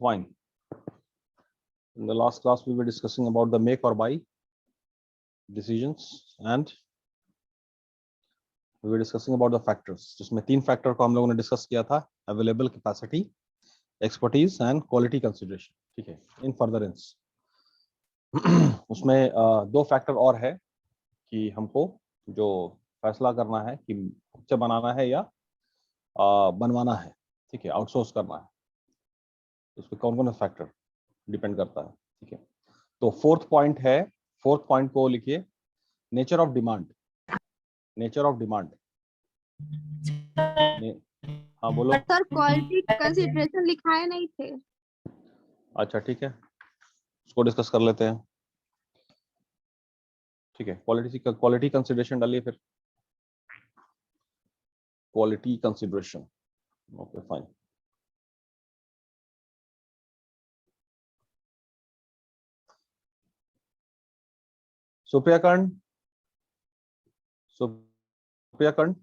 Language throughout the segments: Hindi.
Fine. In the last class, we were discussing about the make or buy decisions, and we were discussing about the factors. जिसमें 3 फैक्टर को हम लोगों ने डिस्कस किया था: available capacity, expertise and quality consideration. ठीक है, इन फर्दरेंस उसमें 2 फैक्टर और है कि हमको जो फैसला करना है कि खुद से बनाना है या बनवाना है. ठीक है, आउटसोर्स करना है. उसमें कौन कौन सा फैक्टर डिपेंड करता है. ठीक है, तो फोर्थ पॉइंट है, फोर्थ पॉइंट को लिखिए, nature of demand. Nature of demand. हाँ बोलो. सर क्वालिटी कंसीडरेशन लिखाए नहीं थे. अच्छा ठीक है, उसको डिस्कस कर लेते हैं. ठीक है, क्वालिटी कंसिडरेशन डालिए फिर. Quality consideration. Okay fine. Supriya Karn. Supriya Karn.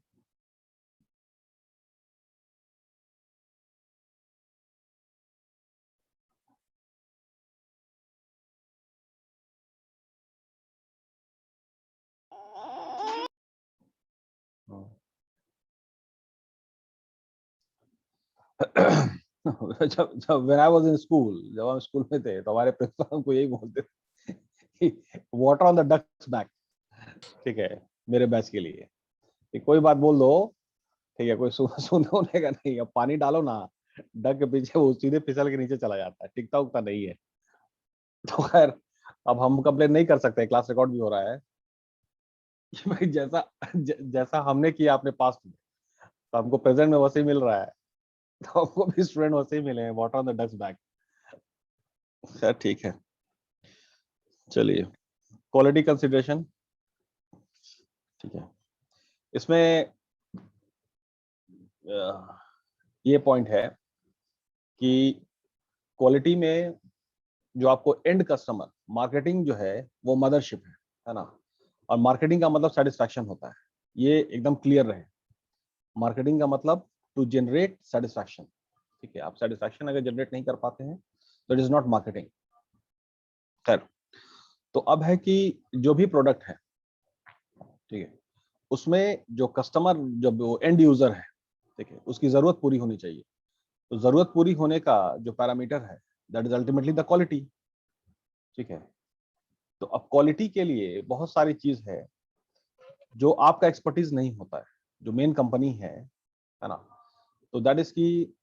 जब when I was in school, जब हम स्कूल में थे तो हमारे प्रिंसिपल हमको यही बोलते थे कि water on the duck's back. ठीक है, मेरे बैच के लिए कि कोई बात बोल दो. ठीक है, कोई सुनने का नहीं. अब पानी डालो ना डक के पीछे, वो सीधे फिसल के नीचे चला जाता है, टिकता उगता नहीं है. तो खैर, अब हम कंप्लेन नहीं कर सकते, क्लास रिकॉर्ड भी हो रहा है कि भाई जैसा हमने किया अपने पास्ट में, तो हमको प्रेजेंट में वैसे ही मिल रहा है. तो हमको भी स्टूडेंट वैसे ही मिले हैं, water on the duck's back. खैर ठीक है, चलिए. Quality consideration. ठीक है, इसमें ये पॉइंट है कि क्वालिटी में जो आपको एंड कस्टमर, मार्केटिंग जो है वो मदरशिप है ना. और मार्केटिंग का मतलब सेटिस्फैक्शन होता है, ये एकदम क्लियर रहे. मार्केटिंग का मतलब टू जनरेट सेटिस्फैक्शन. ठीक है, आप सेटिस्फैक्शन अगर जनरेट नहीं कर पाते हैं तो इट इज नॉट मार्केटिंग. खैर, तो अब है कि जो भी प्रोडक्ट है, ठीक है, उसमें जो कस्टमर, जो एंड यूजर है, ठीक है, उसकी जरूरत पूरी होनी चाहिए. तो जरूरत पूरी होने का जो पैरामीटर है, that is ultimately the quality. ठीक है, तो अब क्वालिटी के लिए बहुत सारी चीज है जो आपका एक्सपर्टीज नहीं होता है, जो मेन कंपनी है ना. तो दैट इज की,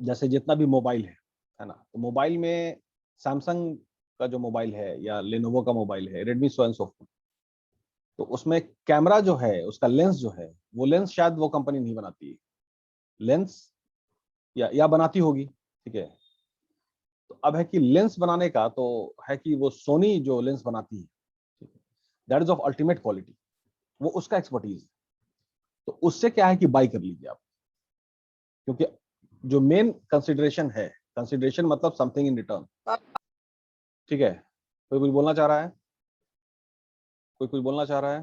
जैसे जितना भी मोबाइल है ना, तो मोबाइल में सैमसंग का जो मोबाइल है या लेनोवो का मोबाइल है, Redmi so and so forth, तो उसमें कैमरा जो है, उसका लेंस जो है, वो लेंस शायद वो कंपनी नहीं बनाती है. लेंस या बनाती होगी. ठीक है, तो अब है कि लेंस बनाने का तो है कि वो सोनी जो लेंस बनाती है, that is of ultimate quality, वो उसका एक्सपर्टीज है. तो उससे क्या है कि बाई कर लीजिए आप, क्योंकि जो मेन कंसिडरेशन है, कंसिडरेशन मतलब समथिंग इन रिटर्न. ठीक है, कोई कुछ बोलना चाह रहा है? कोई कुछ बोलना चाह रहा है?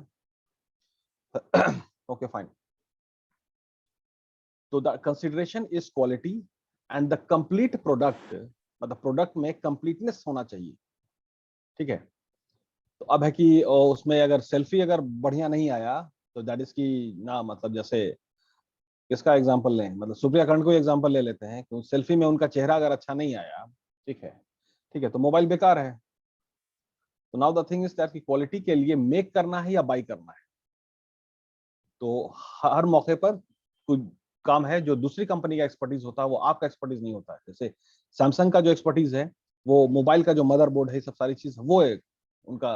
Okay fine. तो the consideration is quality and the complete product, मतलब प्रोडक्ट में कंप्लीटनेस होना चाहिए. ठीक है, तो अब है कि उसमें अगर सेल्फी अगर बढ़िया नहीं आया तो दैट इज की ना, मतलब जैसे किसका एग्जांपल लें, मतलब सुप्रिया खंड को एग्जांपल ले लेते हैं कि सेल्फी में उनका चेहरा अगर अच्छा नहीं आया, ठीक है, ठीक है, तो मोबाइल बेकार है. तो now the thing is that कि क्वालिटी के लिए मेक करना है या बाई करना है. तो हर मौके पर कुछ काम है जो दूसरी कंपनी का एक्सपर्टीज होता है, वो आपका एक्सपर्टीज नहीं होता है. जैसे सैमसंग का जो एक्सपर्टीज है, वो मोबाइल का जो मदरबोर्ड है, सब सारी चीज, वो है उनका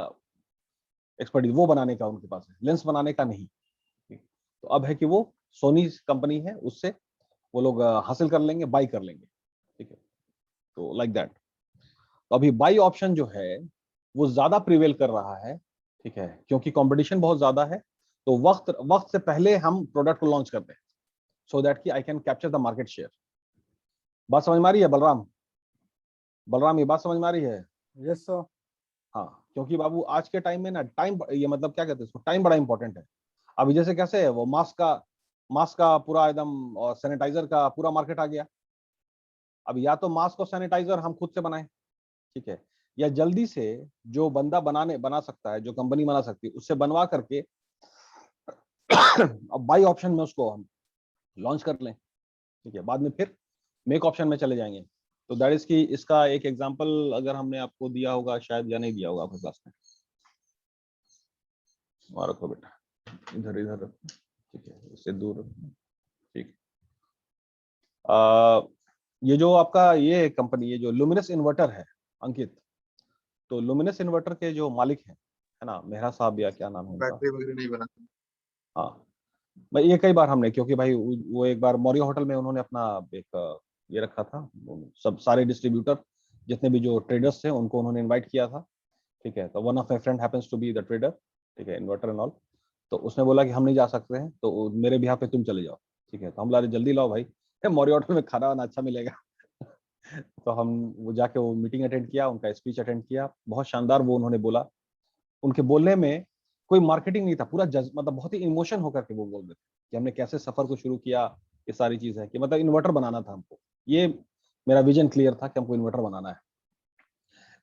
एक्सपर्टीज, वो बनाने का उनके पास है, लेंस बनाने का नहीं. तो अब है कि वो सोनी कंपनी है, उससे वो लोग हासिल कर लेंगे, बाई कर लेंगे. ठीक है, तो लाइक दैट. तो अभी बाई ऑप्शन जो है वो ज्यादा प्रिवेल कर रहा है. ठीक है, क्योंकि कंपटीशन बहुत ज्यादा है, तो वक्त वक्त से पहले हम प्रोडक्ट को लॉन्च करते हैं, सो दैट कि I can capture the market share. बात समझ में आ रही है बलराम? बलराम, ये बात समझ में आ रही है? Yes sir. हाँ, क्योंकि बाबू आज के टाइम में ना, टाइम, ये मतलब क्या कहते हैं इसको, टाइम बड़ा इंपॉर्टेंट है. अभी जैसे कैसे है वो मास्क का पूरा एकदम, और सैनिटाइजर का पूरा मार्केट आ गया. अब या तो मास्क और सैनिटाइजर हम खुद से बनाएं, ठीक है, या जल्दी से जो बंदा बना सकता है, जो कंपनी बना सकती है, उससे बनवा करके अब बाई ऑप्शन में उसको हम लॉन्च कर लें, ठीक है, बाद में फिर मेक ऑप्शन में चले जाएंगे। तो दैट इज की इसका एक एग्जांपल अगर हमने आपको दिया होगा शायद, या नहीं दिया होगा आपके क्लास में। और रखो बेटा, इधर इधर, ठीक है, इससे दूर, ठीक। ये जो आपका ये कंपनी, ये जो लुमिनस इन्वर्टर है अंकित, तो लुमिनस इन्वर्टर के जो मालिक है ना, मेहरा साहब या क्या नाम है उनका, बैटरी वगैरह नहीं बना। हाँ, मैं ये कई बार हमने, क्योंकि भाई वो एक बार मौर्य होटल में उन्होंने अपना एक ये रखा था, सब सारे डिस्ट्रीब्यूटर जितने भी जो ट्रेडर्स थे उनको उन्होंने इनवाइट किया था, ठीक है। तो one of my friend happens to be the trader, ठीक है, इन्वर्टर एंड ऑल। तो उसने बोला कि हम नहीं जा सकते हैं, तो मेरे बिहाफ पे तुम चले जाओ, ठीक है। तो हम बोला जल्दी लाओ भाई, मौर्य होटल में खाना वाना अच्छा मिलेगा। तो हम वो जाके वो मीटिंग अटेंड किया, उनका स्पीच अटेंड किया, बहुत शानदार वो उन्होंने बोला। उनके बोलने में कोई मार्केटिंग नहीं था, पूरा मतलब बहुत ही इमोशन होकर के वो बोल रहे थे कि हमने कैसे सफर को शुरू किया, ये सारी चीज है कि मतलब इन्वर्टर बनाना था हमको, ये मेरा विजन क्लियर था कि हमको इन्वर्टर बनाना है।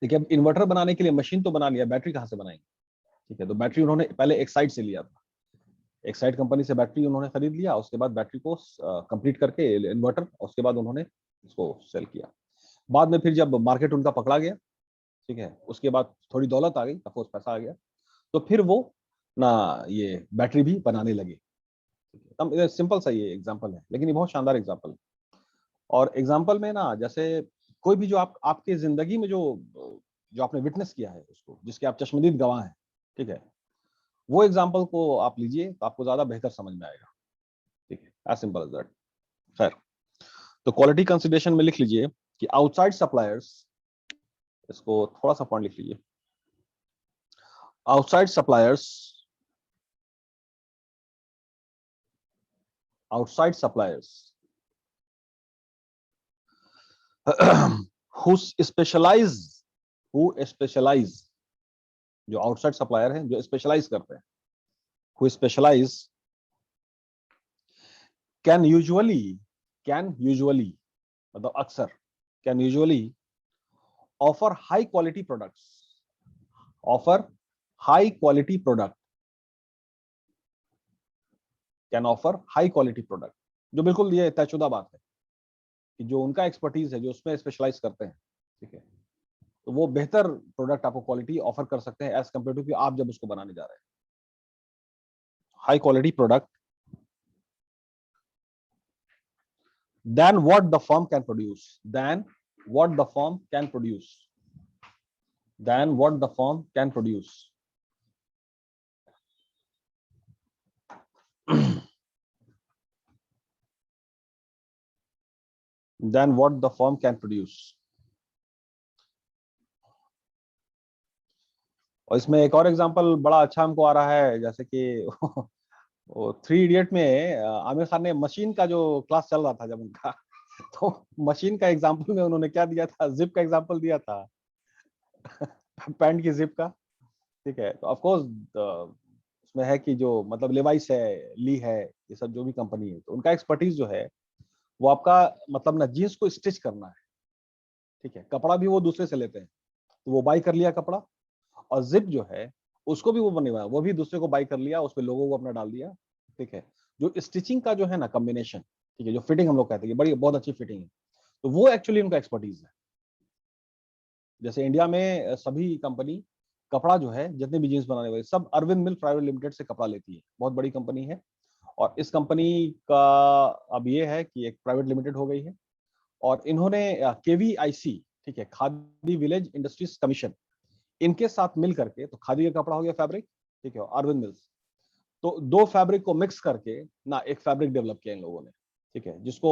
देखिए अब इन्वर्टर बनाने के लिए मशीन तो बना लिया, बैटरी कहाँ से बनाएंगे, ठीक है। तो बैटरी उन्होंने पहले एक साइड से लिया था, एक साइड कंपनी से बैटरी उन्होंने खरीद लिया, उसके बाद बैटरी को कंप्लीट करके इन्वर्टर, उसके बाद उन्होंने इसको सेल किया। बाद में फिर जब मार्केट उनका पकड़ा गया, ठीक है, उसके बाद थोड़ी दौलत आ गई, सपोज पैसा आ गया, तो फिर वो ना ये बैटरी भी बनाने लगे। सिंपल सा ये एग्जांपल है, लेकिन ये बहुत शानदार एग्जांपल है। और एग्जांपल में ना, जैसे कोई भी जो आपके जिंदगी में जो आपने विटनेस किया है उसको, जिसके आप चश्मदीद गवाह हैं, ठीक है, वो एग्जांपल को आप लीजिए तो आपको ज्यादा बेहतर समझ में आएगा, ठीक है, एज सिंपल एज दैट। खैर, तो क्वालिटी कंसिडरेशन में लिख लीजिए कि आउटसाइड सप्लायर्स, इसको थोड़ा सा पॉइंट लिख लीजिए, outside suppliers, outside suppliers who specialize जो आउटसाइड सप्लायर हैं जो स्पेशलाइज करते हैं, who specialize can usually मतलब अक्सर, can usually offer high quality product, can offer high quality product, जो बिल्कुल ये तयशुदा बात है कि जो उनका एक्सपर्टीज है, जो उसमें स्पेशलाइज करते हैं, ठीक है, तो वो बेहतर प्रोडक्ट आपको क्वालिटी ऑफर कर सकते हैं एज कंपेयर टू कि आप जब उसको बनाने जा रहे हैं। High quality product then what the firm can produce, then what the firm can produce, then what the firm can produce. Then what the firm can produce. और इसमें एक और एग्जांपल बड़ा अच्छा हमको आ रहा है, जैसे कि वो 3 इडियट में आमिर खान ने मशीन का जो क्लास चल रहा था जब उनका, तो मशीन का एग्जांपल में उन्होंने क्या दिया था, जिप का एग्जांपल दिया था, पैंट की जिप का, ठीक है। तो ऑफ कोर्स उसमें है कि जो मतलब लेवाइस है, ली है, ये सब जो भी कंपनी है, तो उनका एक्सपर्टीज जो है वो आपका मतलब ना जीन्स को स्टिच करना है, ठीक है, कपड़ा भी वो दूसरे से लेते हैं, तो वो बाई कर लिया कपड़ा, और जिप जो है उसको भी वो बने हुआ है, वो भी दूसरे को बाई कर लिया, उस पर लोगों को अपना डाल दिया, ठीक है। जो स्टिचिंग का जो है ना कॉम्बिनेशन, ठीक है, जो फिटिंग हम लोग कहते हैं बड़ी बहुत अच्छी फिटिंग है, तो वो एक्चुअली उनका एक्सपर्टीज है। जैसे इंडिया में सभी कंपनी कपड़ा जो है, जितने भी जींस बनाने वाले सब अरविंद मिल प्राइवेट लिमिटेड से कपड़ा लेती है, बहुत बड़ी कंपनी है। और इस कंपनी का अब ये है कि एक प्राइवेट लिमिटेड हो गई है, और इन्होंने KVIC, ठीक है, खादी विलेज इंडस्ट्रीज कमीशन, इनके साथ मिल करके, तो खादी का कपड़ा हो गया फैब्रिक, ठीक है, अरविंद मिल्स, तो दो फैब्रिक को मिक्स करके ना एक फैब्रिक डेवलप किया इन लोगों ने, ठीक है, जिसको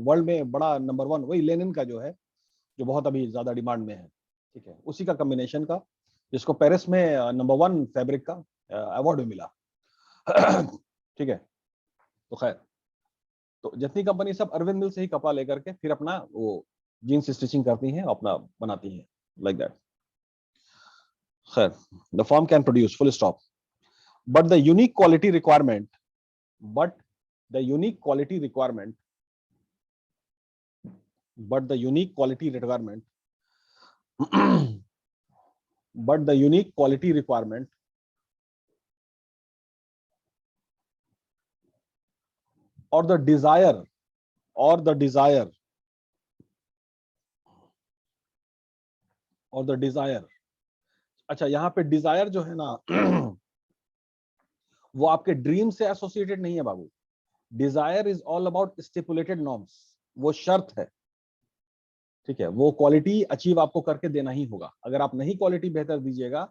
वर्ल्ड में बड़ा नंबर 1 वही लेनिन का जो है, जो बहुत अभी ज्यादा डिमांड में है, ठीक है, उसी का कॉम्बिनेशन का, जिसको पेरिस में नंबर 1 फैब्रिक का अवार्ड भी मिला। ठीक है, तो खैर, तो जितनी कंपनी सब अरविंद मिल से ही कपड़ा लेकर के फिर अपना वो जीन्स स्टिचिंग करती हैं, अपना बनाती हैं, लाइक दैट। खैर, the firm can produce, full stop, but the unique quality requirement but the unique quality requirement but the unique quality requirement or the desire or the desire or the desire अच्छा, यहाँ पे डिजायर जो है ना वो आपके ड्रीम से एसोसिएटेड नहीं है बाबू। Desire is all about stipulated norms, वो शर्त है, ठीक है। वो क्वालिटी अचीव आपको करके देना ही होगा। अगर आप नहीं क्वालिटी बेहतर दीजिएगा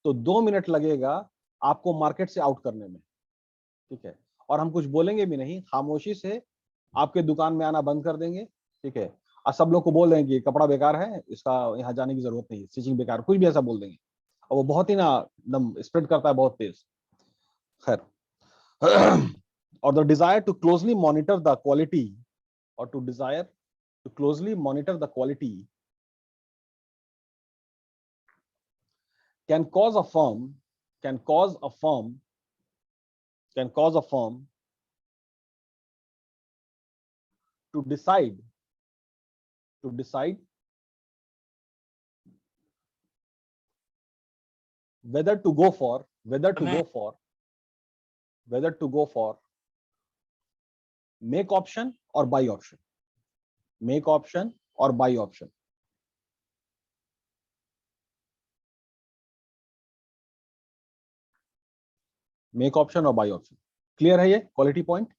तो 2 मिनट लगेगा आपको मार्केट से आउट करने में, ठीक है। और हम कुछ बोलेंगे भी नहीं, खामोशी से आपके दुकान में आना बंद कर देंगे, ठीक है। और सब लोग को बोल देंगे कि कपड़ा बेकार है, इसका यहाँ जाने की जरूरत नहीं है, स्टिचिंग बेकार, कुछ भी ऐसा बोल देंगे। और वो बहुत ही ना एकदम स्प्रेड करता है बहुत तेज। खैर, और the desire to closely monitor the quality or to desire to closely monitor the quality can cause a firm can cause a firm to decide whether to go for make option or buy option, make option or buy option। Make option और बाई ऑप्शन क्लियर है? ये quality point,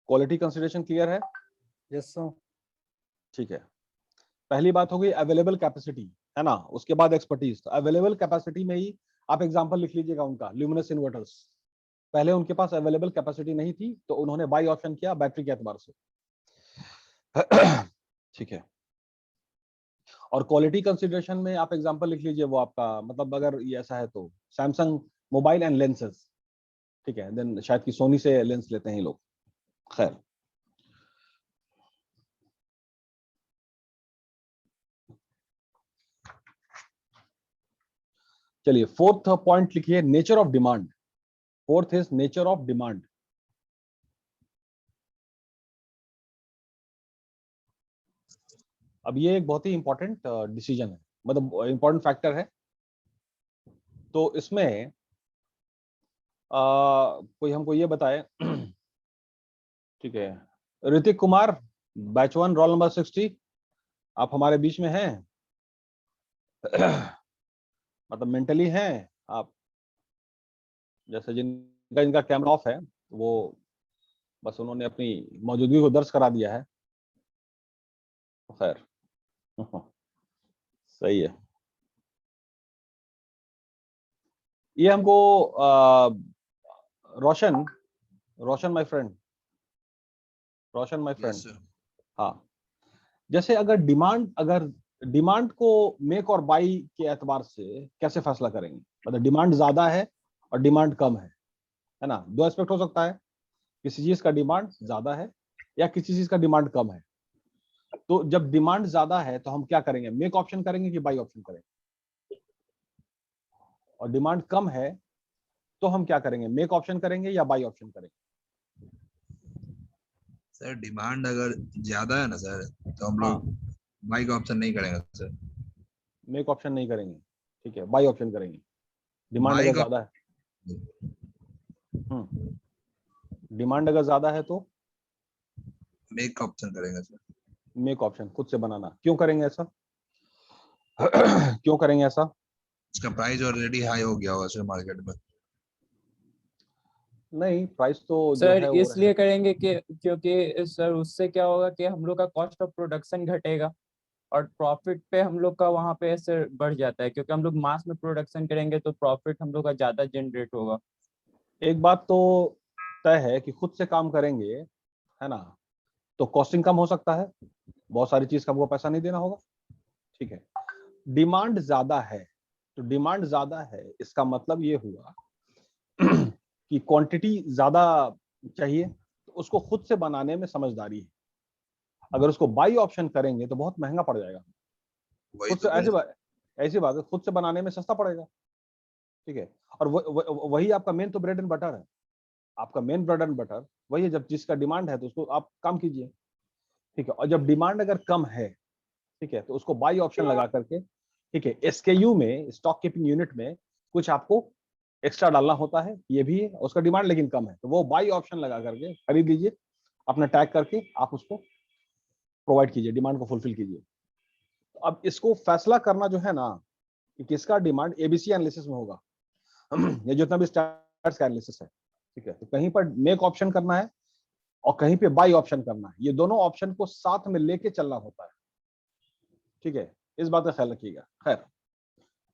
quality consideration clear है? Yes sir. ठीक है। पहली बात हो गई अवेलेबल कैपेसिटी, है ना। उसके बाद एक्सपर्टीज। तो अवेलेबल कैपेसिटी में ही आप एग्जांपल लिख लीजिएगा उनका, ल्यूमिनस इन्वर्टर्स। पहले उनके पास अवेलेबल कैपेसिटी नहीं थी तो उन्होंने बाई ऑप्शन किया बैटरी के एतबार से, ठीक है। और क्वालिटी कंसिडरेशन में आप एग्जांपल लिख लीजिए, वो आपका मतलब अगर ये ऐसा है तो सैमसंग मोबाइल एंड लेंसेज, ठीक है। देन शायद कि सोनी से लेंस लेते हैं लोग। खैर, चलिए फोर्थ पॉइंट लिखिए, nature of demand. Fourth is nature of demand. अब ये एक बहुत ही इंपॉर्टेंट डिसीजन है, मतलब इंपॉर्टेंट फैक्टर है। तो इसमें कोई हमको ये बताए, ठीक है। Hrithik Kumar, batch 1 roll number 60, आप हमारे बीच में हैं? मतलब मेंटली हैं आप? जैसे जिनका इनका कैमरा ऑफ है वो बस उन्होंने अपनी मौजूदगी को दर्ज करा दिया है। खैर, सही है। ये हमको Roshan my friend, Roshan my friend, हाँ। जैसे अगर डिमांड को मेक और बाई के एतबार से कैसे फैसला करेंगे? मतलब डिमांड ज्यादा है और डिमांड कम है ना। दो एस्पेक्ट हो सकता है, किसी चीज का डिमांड ज्यादा है या किसी चीज का डिमांड कम है। तो जब डिमांड ज्यादा है तो हम क्या करेंगे, मेक ऑप्शन करेंगे कि बाई ऑप्शन करेंगे? और डिमांड कम है तो हम क्या करेंगे, मेक ऑप्शन करेंगे या बाई ऑप्शन करेंगे? सर डिमांड अगर ज्यादा है ना सर तो हम लोग बाई का ऑप्शन नहीं करेंगे सर, मेक ऑप्शन नहीं करेंगे, ठीक है। बाई ऑप्शन करेंगे। डिमांड अगर ज्यादा है, डिमांड अगर ज्यादा है तो मेक ऑप्शन करेंगे सर। मेक ऑप्शन खुद से बनाना। क्यों करेंगे ऐसा? क्यों करेंगे ऐसा? इसका प्राइस ऑलरेडी हाई हो गया होगा सर मार्केट में। नहीं, प्राइस तो जो सर है वो इसलिए करेंगे कि क्योंकि सर उससे क्या होगा कि हम लोग का कॉस्ट ऑफ प्रोडक्शन घटेगा और प्रॉफिट पे हम लोग का वहाँ पे ऐसे बढ़ जाता है, क्योंकि हम लोग मास में प्रोडक्शन करेंगे तो प्रॉफिट हम लोग का ज्यादा जनरेट होगा। एक बात तो तय है कि खुद से काम करेंगे, है ना, तो कॉस्टिंग कम हो सकता है, बहुत सारी चीज का हमको पैसा नहीं देना होगा, ठीक है। डिमांड ज्यादा है तो डिमांड ज्यादा है इसका मतलब ये हुआ कि क्वांटिटी ज्यादा चाहिए, तो उसको खुद से बनाने में समझदारी है। अगर उसको बाई ऑप्शन करेंगे तो बहुत महंगा पड़ जाएगा। खुद से ऐसी बात है, खुद से बनाने में सस्ता पड़ेगा, ठीक है। और वही आपका मेन तो ब्रेड एंड बटर है। आपका मेन ब्रेड एंड बटर वही है। जब जिसका डिमांड है तो उसको आप काम कीजिए। ठीक है, और जब डिमांड अगर कम है, ठीक है, तो उसको बाई ऑप्शन लगा करके, ठीक है, एसकेयू में, स्टॉक कीपिंग यूनिट में कुछ आपको एक्स्ट्रा डालना होता है, ये भी है, उसका डिमांड लेकिन कम है, तो वो बाई ऑप्शन लगा करके खरीद लीजिए, अपना टैग करके आप उसको प्रोवाइड कीजिए, डिमांड को फुलफिल कीजिए। तो अब इसको फैसला करना जो है ना कि किसका डिमांड एबीसी एनालिसिस में होगा ये जितना भी स्टैट्स का एनालिसिस है, ठीक है, तो कहीं पर मेक ऑप्शन करना है और कहीं पे बाई ऑप्शन करना है, ये दोनों ऑप्शन को साथ में लेके चलना होता है, ठीक है, इस बात का ख्याल रखिएगा। खैर,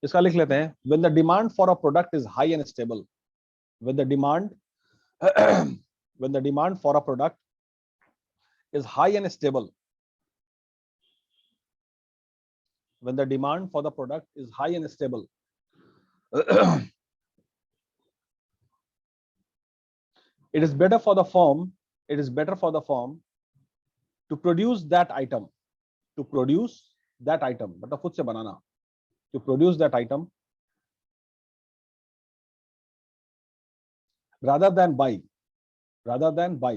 इसका लिख लेते हैं, when the demand for a product is high and stable, when the demand when the demand for a product is high and stable, when the demand for the product is high and stable, it is better for the firm, it is better for the firm to produce that item, to produce that item, मतलब खुद से बनाना, to produce that item rather than buy, rather than buy.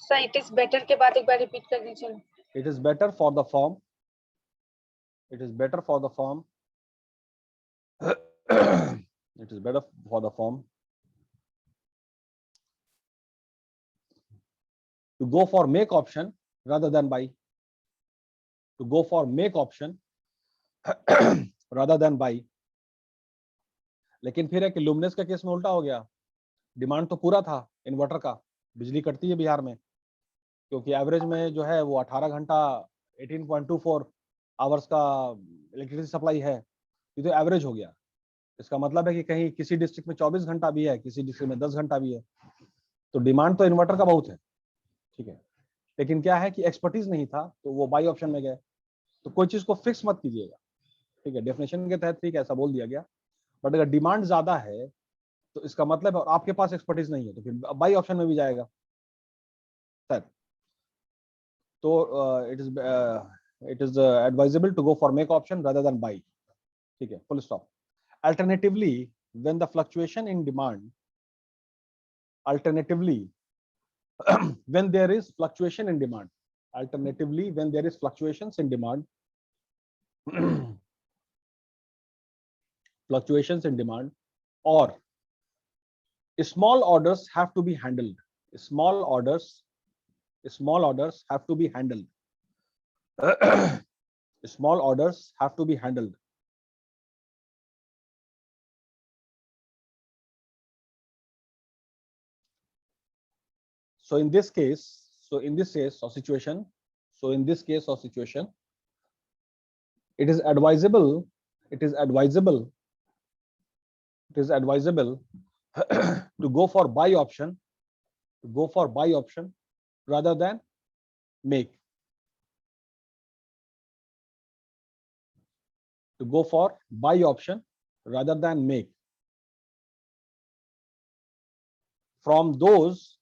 Sir it is better के बाद एक बार रिपीट कर दीजिए। It is better for the firm, it is better for the firm it is better for the firm to go for make option rather than buy, to go for make option rather than buy. लेकिन फिर है कि लुमिनस के केस में उल्टा हो गया, डिमांड तो पूरा था इन्वर्टर का, बिजली कटती है बिहार में, क्योंकि एवरेज में जो है वो 18 घंटा 18.24 आवर्स का इलेक्ट्रिसिटी सप्लाई है, ये तो एवरेज हो गया। इसका मतलब है कि कहीं किसी डिस्ट्रिक्ट में 24 घंटा भी है, किसी डिस्ट्रिक्ट में 10 घंटा भी है, तो डिमांड तो इन्वर्टर का बहुत है, ठीक है, लेकिन क्या है कि एक्सपर्टीज नहीं था, तो वो बाई ऑप्शन में गए। तो कोई चीज को फिक्स मत कीजिएगा, ठीक है, डेफिनेशन के तहत ठीक है ऐसा बोल दिया गया, बट अगर डिमांड ज्यादा है तो इसका मतलब है और आपके पास एक्सपर्टीज नहीं है तो फिर बाई ऑप्शन में भी जाएगा सर। तो it is advisable to go for make option rather than buy, ठीक है, full stop. Alternatively, when the fluctuation in demand, alternatively when there is fluctuation in demand, alternatively when there is fluctuations in demand fluctuations in demand or small orders have to be handled, small orders have to be handled small orders have to be handled. So in this case or situation, it is advisable to go for buy option rather than make, to go for buy option rather than make from those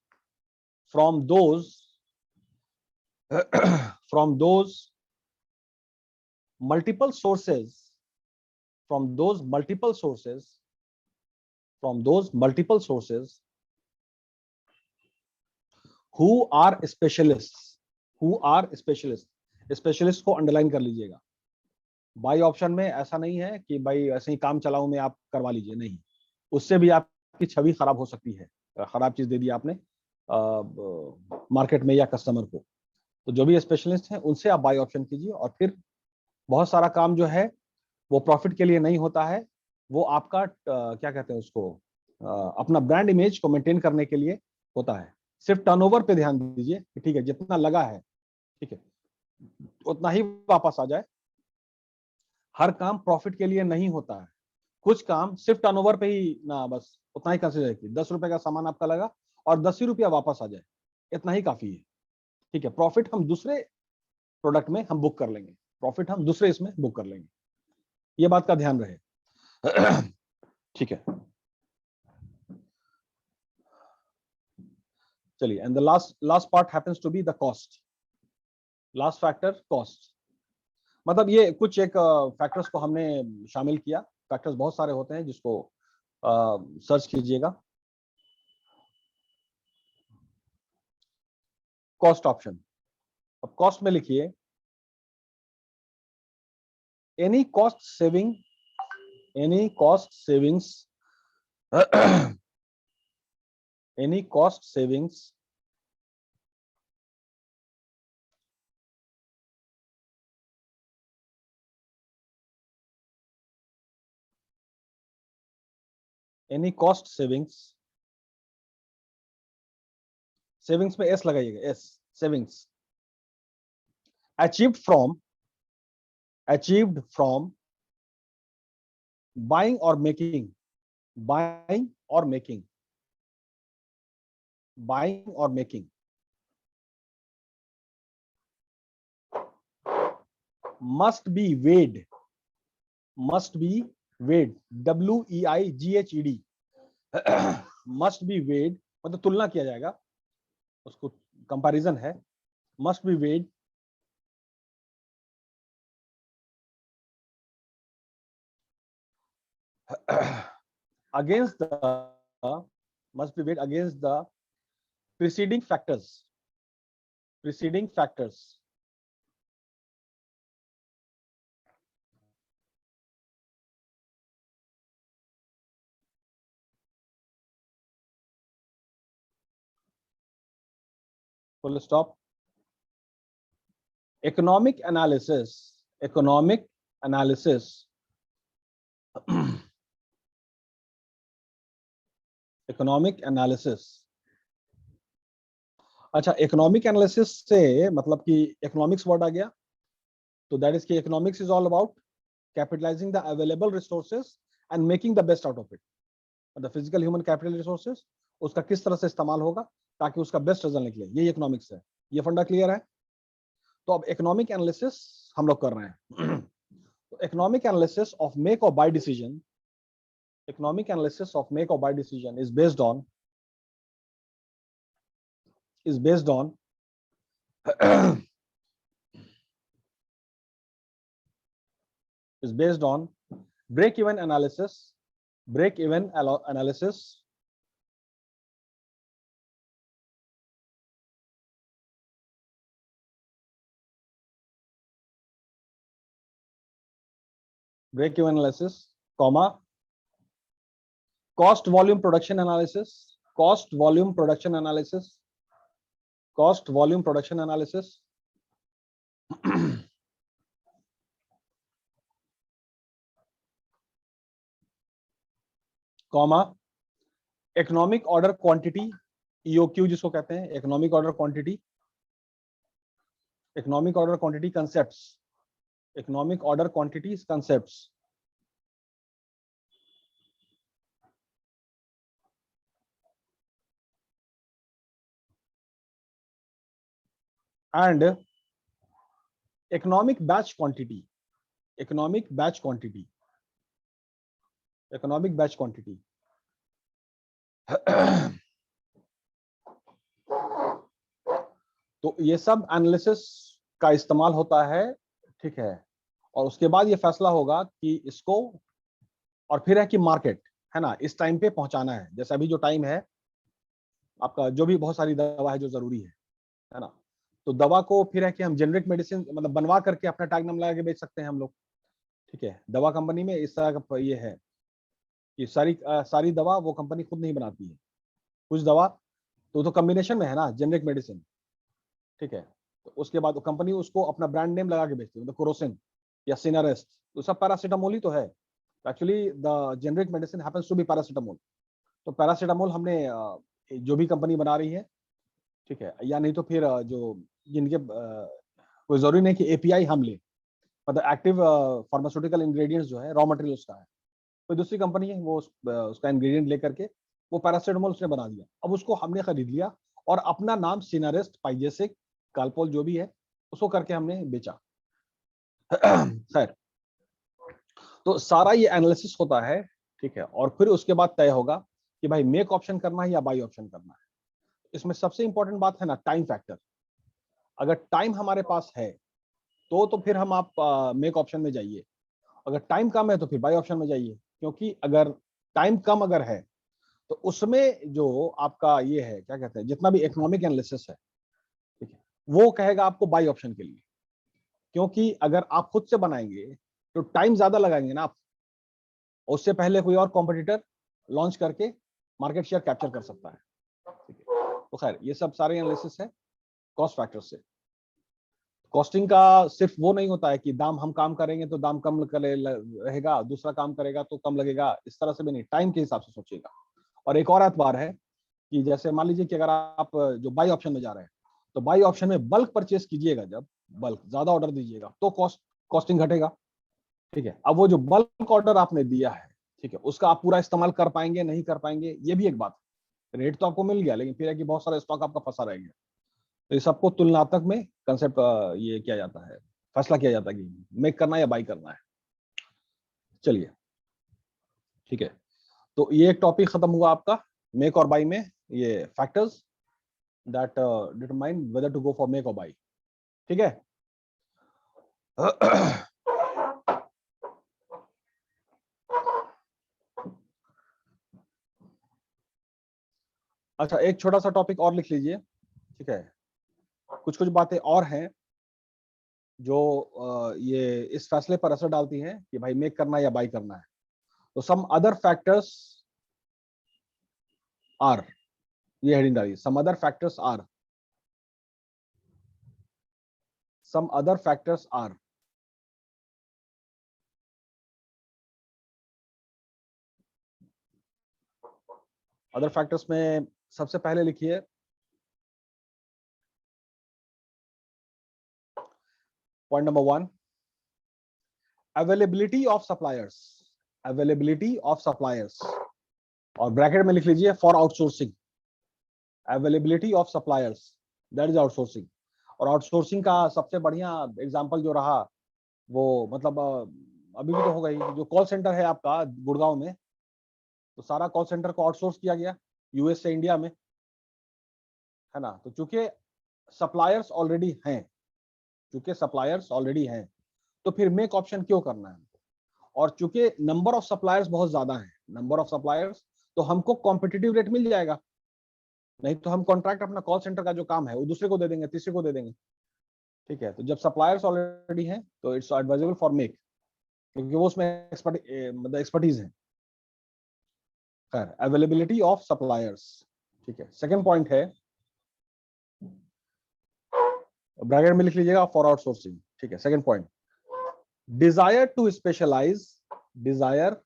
multiple sources, who are specialists, specialist को अंडरलाइन कर लीजिएगा। बाई ऑप्शन में ऐसा नहीं है कि भाई ऐसे ही काम चलाऊ में आप करवा लीजिए, नहीं, उससे भी आपकी छवि खराब हो सकती है, खराब चीज दे दी आपने मार्केट में या कस्टमर को। तो जो भी स्पेशलिस्ट हैं उनसे आप बाई ऑप्शन कीजिए, और फिर बहुत सारा काम जो है वो प्रॉफिट के लिए नहीं होता है, वो आपका क्या कहते हैं उसको, अपना ब्रांड इमेज को मेंटेन करने के लिए होता है। सिर्फ टर्नओवर पे ध्यान दीजिए कि ठीक है जितना लगा है, ठीक है, उतना ही वापस आ जाए। हर काम प्रॉफिट के लिए नहीं होता है, कुछ काम सिर्फ टर्नओवर पे ही ना, बस उतना ही कंसिडर की 10 रुपए का सामान आपका लगा और 10 ही रुपया वापस आ जाए, इतना ही काफी है, ठीक है। प्रॉफिट हम दूसरे प्रोडक्ट में हम बुक कर लेंगे, प्रॉफिट हम दूसरे इसमें बुक कर लेंगे, ये बात का ध्यान रहे ठीक है। चलिए, and the last part happens to be the cost, last factor cost. मतलब ये कुछ एक फैक्टर्स को हमने शामिल किया, फैक्टर्स बहुत सारे होते हैं जिसको सर्च कीजिएगा। Cost option. अब कॉस्ट में लिखिए any cost savings any cost savings any cost savings any cost savings savings में s लगाइएगा, s savings achieved from buying or making must be weighed WEIGHED must be weighed मतलब तुलना किया जाएगा, उसको कंपैरिजन है, must be weighed against the preceding factors full stop. Economic analysis अच्छा, इकोनॉमिक एनालिसिस से मतलब कि इकोनॉमिक्स वर्ड आ गया, तो दैट इज कि economics is all about capitalising the available resources and making the best out of it. The physical human capital resources, उसका किस तरह से इस्तेमाल होगा ताकि उसका बेस्ट रिजल्ट निकले, ये इकोनॉमिक्स है। ये फंडा क्लियर है? तो अब इकोनॉमिक एनालिसिस हम लोग कर रहे हैं। तो इकोनॉमिक एनालिसिस ऑफ मेक और buy decision, economic analysis of make or buy decision is based on break-even analysis comma cost volume production analysis comma economic order quantity EOQ जिसको कहते हैं, economic order quantity concepts, economic order quantities concepts and economic batch quantity तो ये सब एनालिसिस का इस्तेमाल होता है, ठीक है। और उसके बाद ये फैसला होगा कि इसको, और फिर है कि मार्केट है ना, इस टाइम पे पहुंचाना है। जैसे अभी जो टाइम है आपका, जो भी बहुत सारी दवा है जो जरूरी है ना, तो दवा को फिर है कि हम जेनरिक मेडिसिन मतलब बनवा करके अपना टैग नाम लगा के बेच सकते हैं हम लोग, ठीक है। दवा कंपनी में इस तरह का ये है कि सारी दवा वो कंपनी खुद नहीं बनाती है, कुछ दवा तो कॉम्बिनेशन में है ना, जेनरिक मेडिसिन, ठीक है। तो उसके बाद कंपनी उसको अपना ब्रांड नेम लगा के बेचती है, मतलब कोरोसिन या सिनारेस्ट, तो सब पैरासीटामोल ही तो है। Actually the generic medicine happens to be paracetamol. तो पैरासीटामोल हमने जो भी कंपनी बना रही है, ठीक है, या नहीं तो फिर जो जिनके कोई जरूरी नहीं कि एपीआई हम ले, मतलब एक्टिव फार्मास्यूटिकल इंग्रेडिएंट्स जो है रॉ मटेरियल उसका है, कोई दूसरी कंपनी है वो उसका इंग्रेडिएंट लेकर के वो पैरासीटामोल उसने बना दिया। अब उसको हमने खरीद लिया और अपना नाम सिनारेस्ट, पाइजेसिक, कालपोल जो भी है उसको करके हमने बेचा। खैर, तो सारा ये एनालिसिस होता है, ठीक है। और फिर उसके बाद तय होगा कि भाई मेक ऑप्शन करना है या बाई ऑप्शन करना है। इसमें सबसे इंपॉर्टेंट बात है ना, टाइम फैक्टर। अगर टाइम हमारे पास है तो फिर हम आप मेक ऑप्शन में जाइए, अगर टाइम कम है तो फिर बाई ऑप्शन में जाइए। क्योंकि अगर टाइम कम अगर है तो उसमें जो आपका ये है क्या कहते हैं, जितना भी इकोनॉमिक एनालिसिस है, ठीक है, वो कहेगा आपको बाई ऑप्शन के लिए, क्योंकि अगर आप खुद से बनाएंगे तो टाइम ज्यादा लगाएंगे ना आप, उससे पहले कोई और कॉम्पिटिटर लॉन्च करके मार्केट शेयर कैप्चर कर सकता है। ठीक है, तो खैर ये सब सारे एनालिसिस है कॉस्ट फैक्टर से। कॉस्टिंग का सिर्फ वो नहीं होता है कि दाम हम काम करेंगे तो दाम कम रहेगा, दूसरा काम करेगा तो कम लगेगा, इस तरह से भी नहीं, टाइम के हिसाब से सोचिएगा। और एक और एतबार है कि जैसे मान लीजिए कि अगर आप जो बाई ऑप्शन में जा रहे हैं, तो बाई ऑप्शन में बल्क परचेस कीजिएगा, जब बल्क ज्यादा ऑर्डर दीजिएगा तो कॉस्टिंग घटेगा। ठीक है, अब वो जो बल्क ऑर्डर आपने दिया है, ठीक है, उसका आप पूरा इस्तेमाल कर पाएंगे नहीं कर पाएंगे, ये भी एक बात है। रेट तो आपको मिल गया, लेकिन फिर है कि बहुत सारा स्टॉक आपका फंसा रह गया। तो इस सबको तुलनात्मक में कंसेप्ट ये किया जाता है, फैसला किया जाता है कि मेक करना है या बाई करना है। चलिए, ठीक है, तो ये एक टॉपिक खत्म हुआ आपका मेक और बाई में, ये factors that determine whether to go for make और बाई। ठीक है। अच्छा, एक छोटा सा टॉपिक और लिख लीजिए। ठीक है, कुछ कुछ बातें और हैं जो ये इस फैसले पर असर डालती हैं कि भाई मेक करना है या बाई करना है। तो सम अदर फैक्टर्स आर, ये हेडिंग डालिए, some other factors are, some other factors are. Other factors में सबसे पहले लिखिए point number 1, availability of suppliers, availability of suppliers, और ब्रैकेट में लिख लीजिए for outsourcing, availability of suppliers that is outsourcing. और आउटसोर्सिंग का सबसे बढ़िया एग्जांपल जो रहा वो मतलब अभी भी तो होगा ही, जो कॉल सेंटर है आपका गुड़गांव में, तो सारा कॉल सेंटर को आउटसोर्स किया गया यूएस से इंडिया में, है ना। तो चूंकि सप्लायर्स ऑलरेडी हैं, चूंकि सप्लायर्स ऑलरेडी हैं, तो फिर मेक ऑप्शन क्यों करना है। और चूंकि नंबर ऑफ सप्लायर्स बहुत ज्यादा है, नंबर ऑफ सप्लायर्स, तो हमको कॉम्पिटिटिव रेट मिल जाएगा, नहीं तो हम कॉन्ट्रैक्ट अपना कॉल सेंटर का जो काम है वो दूसरे को दे देंगे, तीसरे को दे देंगे। ठीक है, तो जब सप्लायर्स ऑलरेडी हैं तो इट्स एडवाइजेबल फॉर मेक, क्योंकि वो उसमें मतलब एक्सपर्टीज है। खैर, अवेलेबिलिटी ऑफ सप्लायर्स। ठीक है, सेकंड पॉइंट है, ब्रैकेट में लिख लीजिएगा फॉर आउटसोर्सिंग। ठीक है, second point, desire to specialize, desire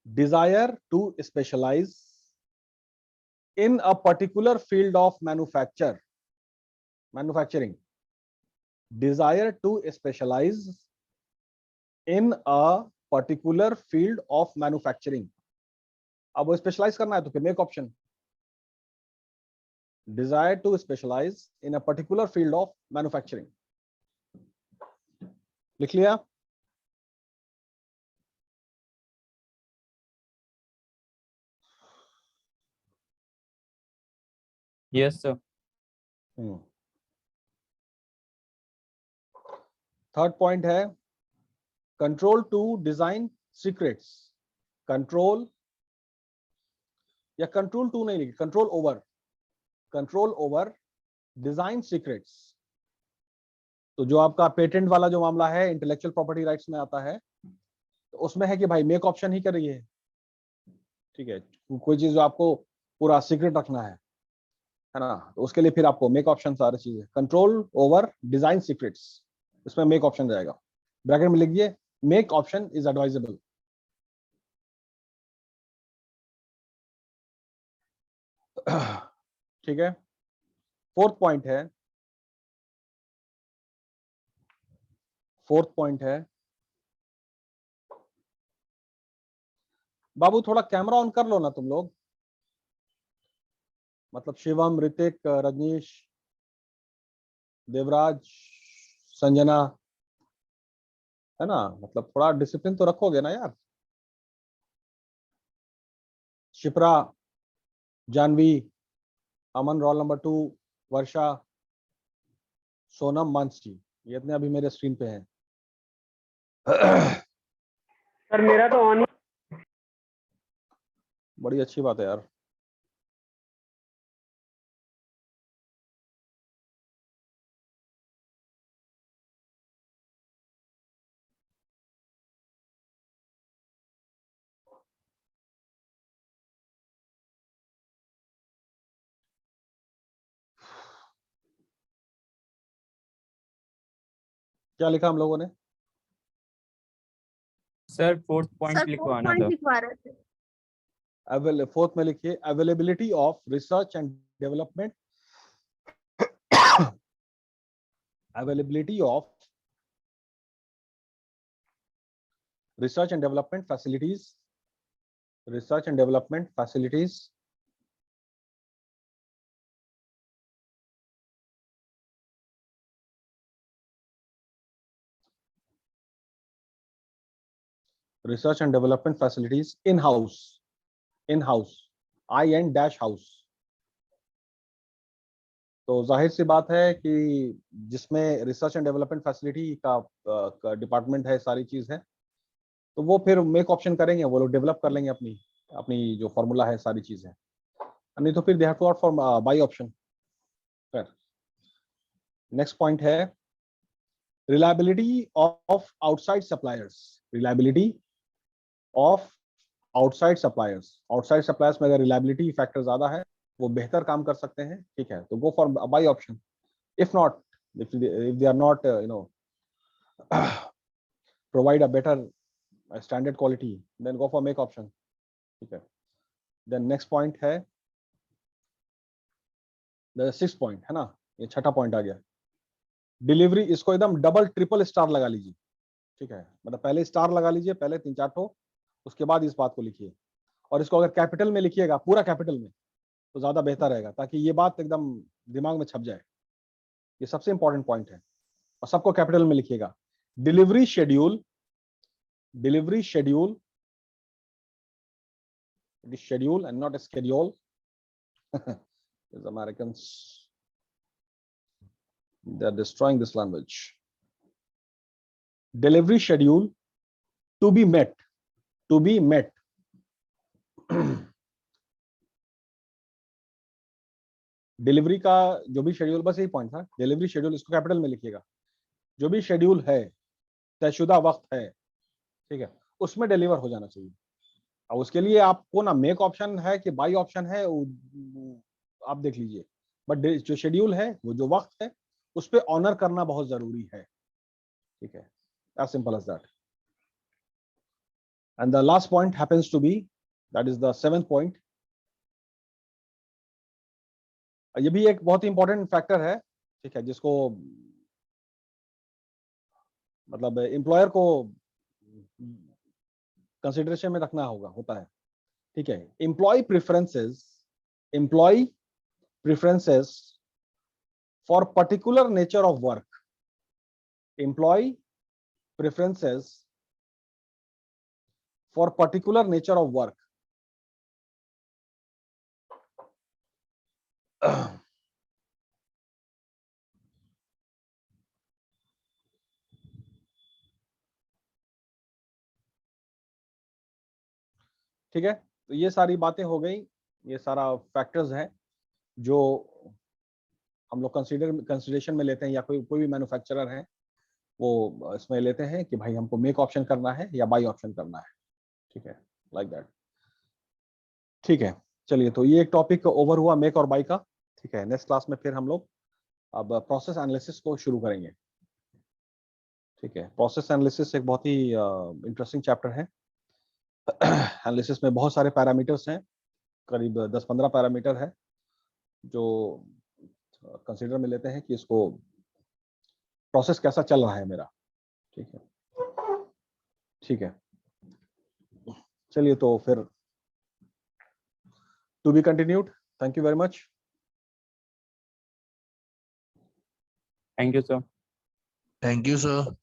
desire to specialize in a particular field of manufacturing, desire to specialize in a particular field of manufacturing। अब वो स्पेशलाइज करना है तो फिर make option, desire to specialize in a particular field of manufacturing। लिख लिया? Yes sir. थर्ड पॉइंट है, control to design secrets, control या कंट्रोल टू नहीं लिखी, कंट्रोल ओवर डिजाइन सीक्रेट्स। तो जो आपका पेटेंट वाला जो मामला है इंटेलेक्चुअल प्रॉपर्टी राइट्स में आता है, तो उसमें है कि भाई मेक ऑप्शन ही करिए। ठीक है, कोई चीज जो आपको पूरा सीक्रेट रखना है ना, तो उसके लिए फिर आपको मेक ऑप्शन सारी चीजें, कंट्रोल ओवर डिजाइन सीक्रेट्स, इसमें मेक ऑप्शन जाएगा। ब्रैकेट में लिखिए मेक ऑप्शन इज एडवाइजेबल। ठीक है, फोर्थ पॉइंट है, बाबू थोड़ा कैमरा ऑन कर लो ना तुम लोग, मतलब शिवम, ऋतिक, रजनीश, देवराज, संजना, है ना, मतलब थोड़ा डिसिप्लिन तो रखोगे ना यार। शिप्रा, जानवी, अमन रोल नंबर 2, वर्षा, सोनम, मानसी, ये इतने अभी मेरे स्क्रीन पे हैं। सर मेरा तो ऑन ही। बड़ी अच्छी बात है यार। क्या लिखा हम लोगों ने? सर फोर्थ पॉइंट सर लिखवाना था। लिखवा रहे थे। फोर्थ में लिखिए availability of research and development availability of research and development facilities, research and development facilities, research and development facilities in-house, in dash house. तो जाहिर सी बात है कि जिसमें रिसर्च एंड डेवलपमेंट फैसिलिटी का डिपार्टमेंट है, सारी चीज है, तो वो फिर मेक ऑप्शन करेंगे, वो लोग डेवलप कर लेंगे अपनी अपनी जो फॉर्मूला है, सारी चीजें, नहीं तो फिर they have to out for buy option. फिर नेक्स्ट पॉइंट है reliability of outside suppliers, reliability of outside suppliers. Outside suppliers में अगर रिलायबिलिटी फैक्टर ज्यादा है, वो बेहतर काम कर सकते हैं, ठीक है, तो go for buy option. If not, if they are not provide a better standard quality, then go for make option, ठीक है। then next point है the 6th point है ना, ये छठा पॉइंट आ गया डिलीवरी। इसको एकदम डबल ट्रिपल स्टार लगा लीजिए, ठीक है, मतलब पहले स्टार लगा लीजिए, पहले 3-4 ठो, उसके बाद इस बात को लिखिए, और इसको अगर कैपिटल में लिखिएगा, पूरा कैपिटल में, तो ज्यादा बेहतर रहेगा, ताकि ये बात एकदम दिमाग में छप जाए। ये सबसे इंपॉर्टेंट पॉइंट है, और सबको कैपिटल में लिखिएगा। Delivery schedule, delivery schedule, it is schedule and not a schedule. These Americans, they are destroying this language. Delivery schedule to be met, to be met. Delivery का जो भी शेड्यूल, बस यही पॉइंट था, डिलीवरी शेड्यूल, इसको कैपिटल में लिखिएगा। जो भी शेड्यूल है, तयशुदा वक्त है, ठीक है, उसमें डिलीवर हो जाना चाहिए। अब उसके लिए आपको ना मेक ऑप्शन है कि बाई ऑप्शन है, आप देख लीजिए, बट जो शेड्यूल है, वो जो वक्त है, उस पर ऑनर करना बहुत जरूरी है, ठीक है, as simple as that. And the last point happens to be, that is the 7th point. ये भी एक बहुत ही इंपॉर्टेंट फैक्टर है, ठीक है, जिसको मतलब एम्प्लॉयर को कंसिडरेशन में रखना होता है, ठीक है। Employ preferences for particular nature of work, employ preferences for particular nature of work. ठीक है, तो ये सारी बातें हो गई, ये सारा फैक्टर्स हैं जो हम लोग कंसिडरेशन में लेते हैं, या कोई भी मैन्युफैक्चरर है वो इसमें लेते हैं कि भाई हमको मेक ऑप्शन करना है या बाई ऑप्शन करना है, ठीक है, लाइक दैट। ठीक है, चलिए, तो ये एक टॉपिक ओवर हुआ मेक और बाई का, ठीक है। नेक्स्ट क्लास में फिर हम लोग अब प्रोसेस एनालिसिस को शुरू करेंगे, ठीक है। प्रोसेस एनालिसिस एक बहुत ही इंटरेस्टिंग चैप्टर है। एनालिसिस में बहुत सारे पैरामीटर्स हैं, करीब 10-15 पैरामीटर है जो कंसीडर में लेते हैं कि इसको प्रोसेस कैसा चल रहा है मेरा, ठीक है, ठीक है। चलिए, तो फिर to be continued. Thank you very much. Thank you sir. Thank you sir.